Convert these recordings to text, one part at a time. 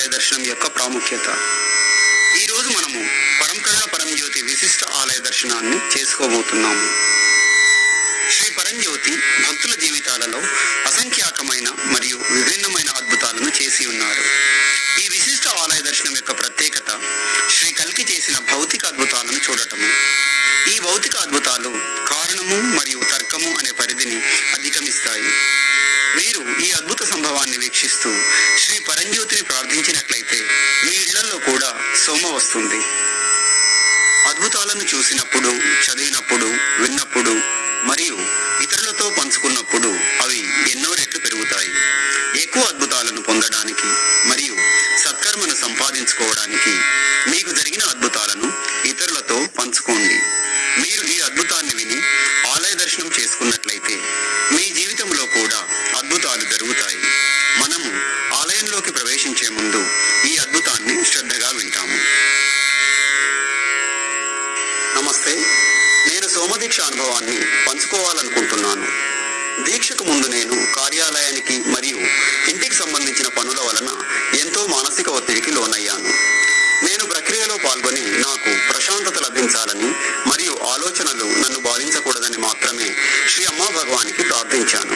ఆలయ దర్శనం యొక్క ప్రాముఖ్యత. ఈరోజు మనము పరంకరుణ పరంజ్యోతి విశిష్ట ఆలయ దర్శనాన్ని చేసుకోబోతున్నాము. శ్రీ పరంజ్యోతి భక్తుల జీవితాలలో అసంఖ్యాకమైన మరియు విభిన్నమైన అద్భుతాలను చేసి ఉన్నారు. ఈ విశిష్ట ఆలయ దర్శనం యొక్క ప్రత్యేకత శ్రీ కల్కి చేసిన భౌతిక అద్భుతాలను చూడటము. ఈ భౌతిక అద్భుతాలు కారణము మరియు తర్కము అనే పరిధిని అధిగమిస్తాయి. మీరు ఈ అద్భుత సంభవాన్ని వీక్షిస్తూ శ్రీ పరంజ్యోతిని ప్రార్థించినట్లయితే మీ ఇళ్లలో కూడా సోమ వస్తుంది. అద్భుతాలను చూసినప్పుడు, చదివినప్పుడు, విన్నప్పుడు మరియు ఇతరులతో పంచుకున్నప్పుడు అవి ఎన్నో రెట్లు పెరుగుతాయి. ఎక్కువ అద్భుతాలను పొందడానికి మరియు సత్కర్మను సంపాదించుకోవడానికి మీకు జరిగిన అద్భుతాలను ఇతరులతో పంచుకోండి. మీరు ఈ అద్భుతాన్ని విని ఆలయ దర్శనం చేసుకున్నట్లయితే మీ జీవితంలో కూడా అద్భుతాలు జరుగుతాయి. మనము ఆలయంలోకి ప్రవేశించే ముందు ఈ అద్భుతాన్ని శ్రద్ధగా వింటాము. నమస్తే, నేను సోమదీక్ష అనుభవాన్ని పంచుకోవాలనుకుంటున్నాను. దీక్షకు ముందు నేను కార్యాలయానికి మరియు ఇంటికి సంబంధించిన పనుల వలన ఎంతో మానసిక ఒత్తిడికి లోనయ్యాను. నేను ప్రక్రియలో పాల్గొని నాకు ప్రశాంతత లభించాలని మరియు ఆలోచనలు నన్ను బాధించకూడదని మాత్రమే శ్రీ అమ్మా భగవానికి ప్రార్థించాను.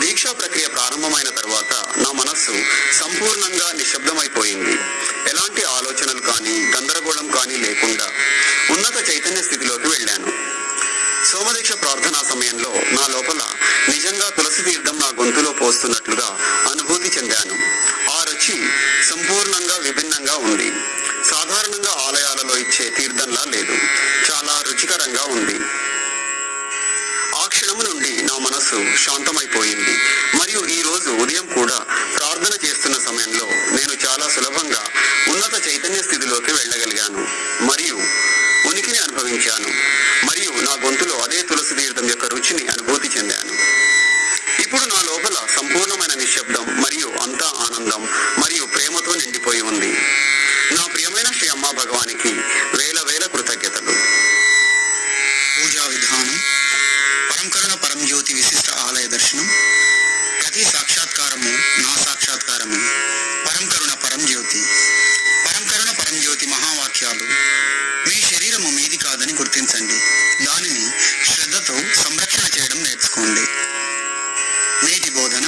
దీక్షా ప్రక్రియ ప్రారంభమైన తర్వాత నా మనస్సు సంపూర్ణంగా నిశ్శబ్దమైపోయింది. ఎలాంటి ఆలోచనలు కానీ గందరగోళం కానీ లేకుండా ఉన్నత చైతన్య స్థితిలోకి వెళ్ళాను. సోమదీక్ష ప్రార్థనా సమయంలో నా లోపల నిజంగా తులసి తీర్థం నా గొంతులో పోస్తున్నట్లుగా అనుభూతి చెందాను. ఆ రుచి సంపూర్ణంగా విభిన్నంగా ఉంది. సాధారణంగా ఆలయాలలో ఇచ్చే తీర్థంలా లేదు, చాలా రుచికరంగా ఉంది. ఆ క్షణము నుండి నా మనసు శాంతమైపోయింది మరియు ఈ రోజు ఉదయం కూడా ప్రార్థన చేస్తున్న సమయంలో నేను చాలా సులభంగా ఉన్నత చైతన్య స్థితిలోకి వెళ్ళగలిగాను మరియు ఉనికిని అనుభవించాను మరియు నా గొంతులో అదే తులసి తీర్థం యొక్క రుచిని అనుభూతి చెందాను. ఇప్పుడు నా లోపల సంపూర్ణమైన నిశ్శబ్దం మరియు అంతా ఆనందం మరియు ప్రేమతో నిండిపోయి ఉంది. నా ప్రియమైన శ్రీ అమ్మా భగవానికి వేల వేల కృతజ్ఞతలు. పూజా విధానం. పరంకరుణ పరంజ్యోతి విశిష్ట ఆలయ దర్శనం. ప్రతి సాక్షాత్కారము నా సాక్షాత్కారము. పరంకరుణ పరంజ్యోతి. పరంకరుణ పరంజ్యోతి మహావాక్యాలు. మీ శరీరము మీది కాదని గుర్తించండి, దానిని శ్రద్ధతో సంరక్షణ చేయడం నేర్చుకోండి. నేటి బోధన.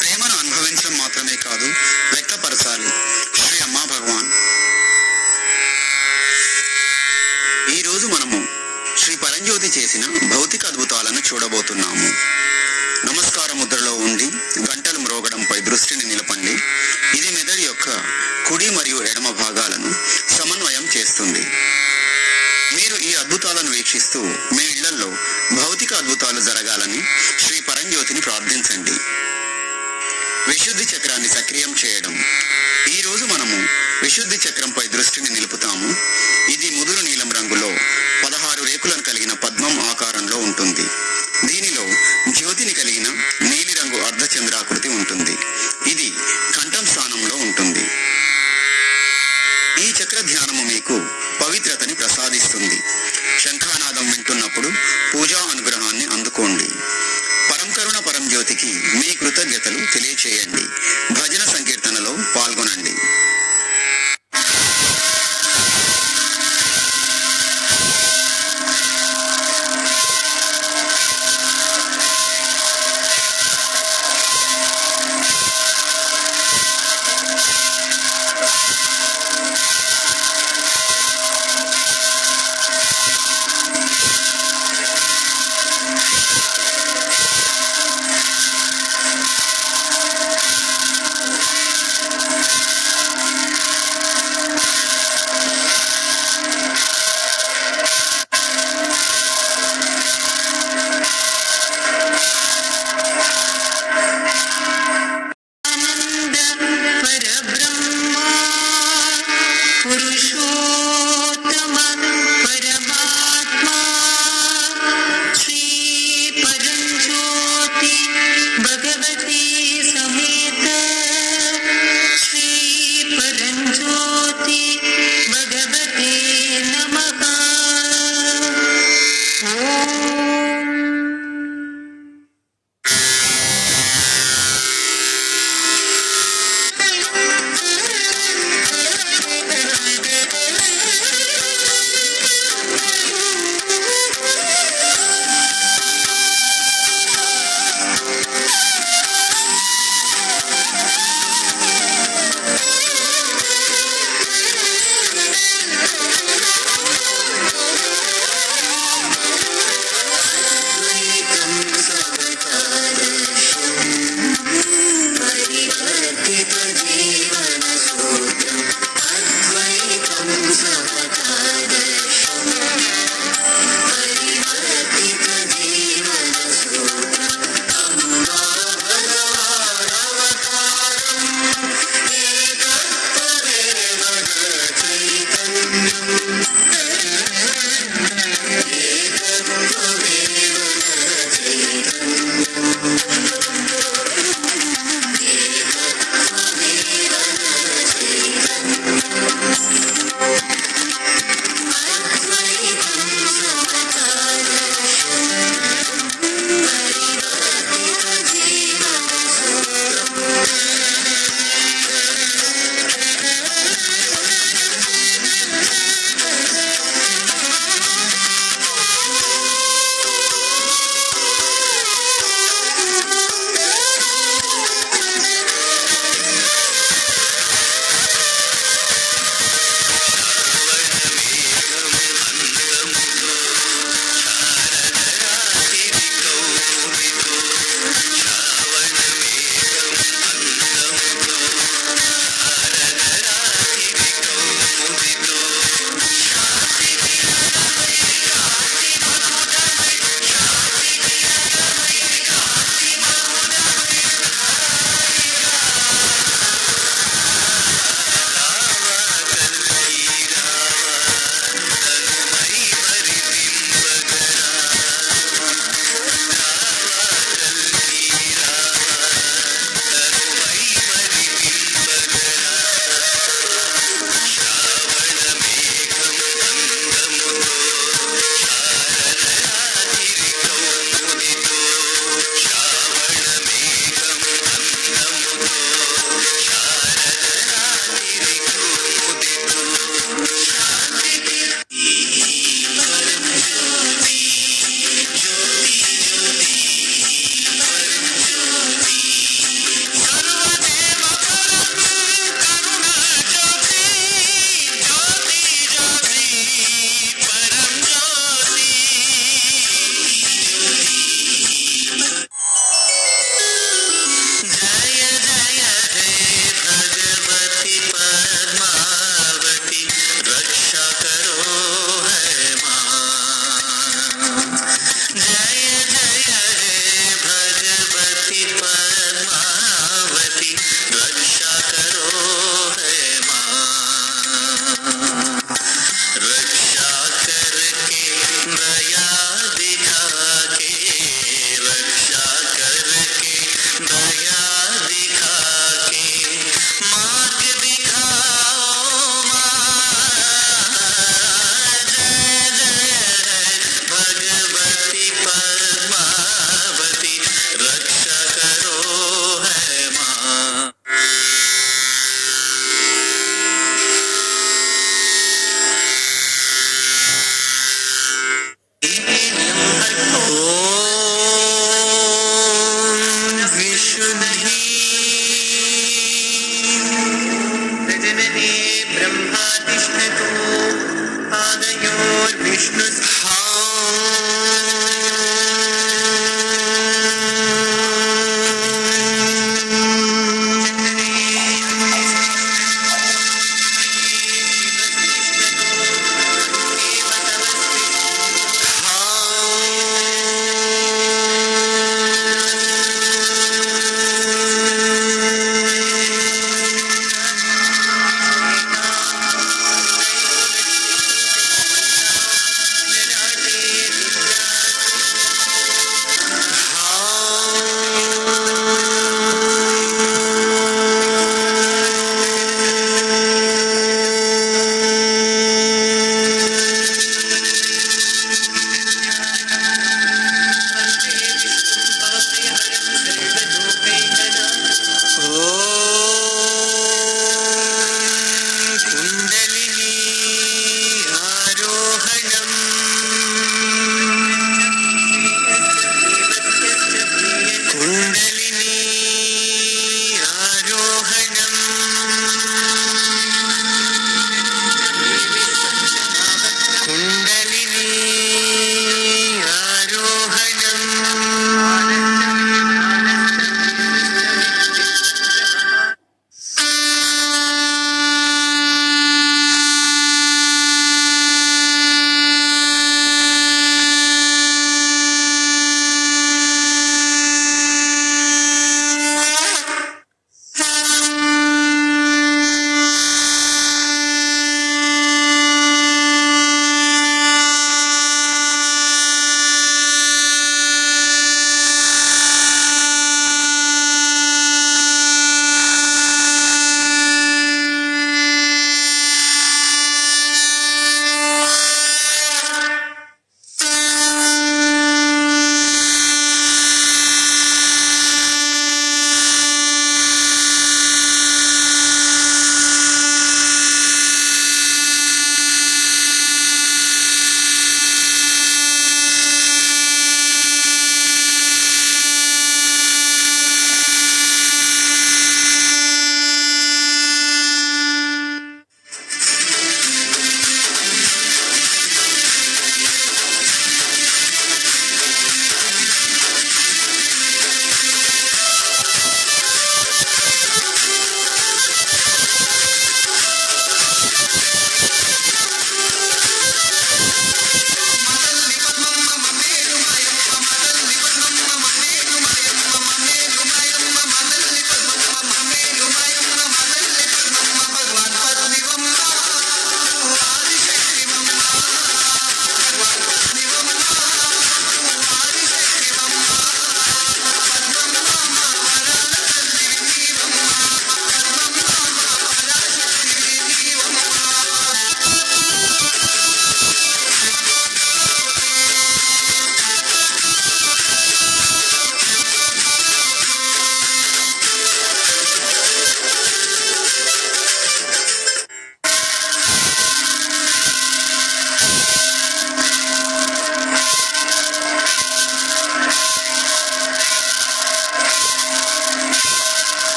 ప్రేమను అనుభవించడం మాత్రమే కాదు, వ్యక్తపరచాలి. శ్రీ అమ్మా భగవాన్. ఈరోజు మనము శ్రీ పరంజ్యోతి చేసిన భౌతిక అద్భుతాలను చూడబోతున్నాము. నమస్కార ముద్రలో ఉండి గంటలు మ్రోగడంపై దృష్టిని నిలపండి. ఇది మెదడు యొక్క కుడి మరియు ఎడమ భాగాలను సమన్వయం చేస్తుంది. మీరు ఈ అద్భుతాలను వీక్షిస్తూ మీ ఇళ్లలో భౌతిక అద్భుతాలు జరగాలని శ్రీ పరంజ్యోతిని ప్రార్థించండి. విశుద్ధి చక్రాన్ని సక్రియం చేయడం. ఈ రోజు మనము విశుద్ధి చక్రంపై దృష్టిని నిలుపుతాము. ఇది ముదురు నీలం రంగులో 16 రేకులను కలిగిన పద్మం ఆకారంలో ఉంటుంది. దీనిలో జ్యోతిని కలిగిన నీలిరంగు అర్ధచంద్రాకృతి ఉంటుంది. ఇది కంఠం స్థానంలో ఉంటుంది. ఈ చక్ర ధ్యానము మీకు పవిత్రతని ప్రసాదిస్తుంది. శంఖానాదం వింటున్నప్పుడు పూజా అనుగ్రహాన్ని అందుకోండి. పరంకరుణ పరంజ్యోతికి మీ కృతజ్ఞతలు తెలియచేయండి.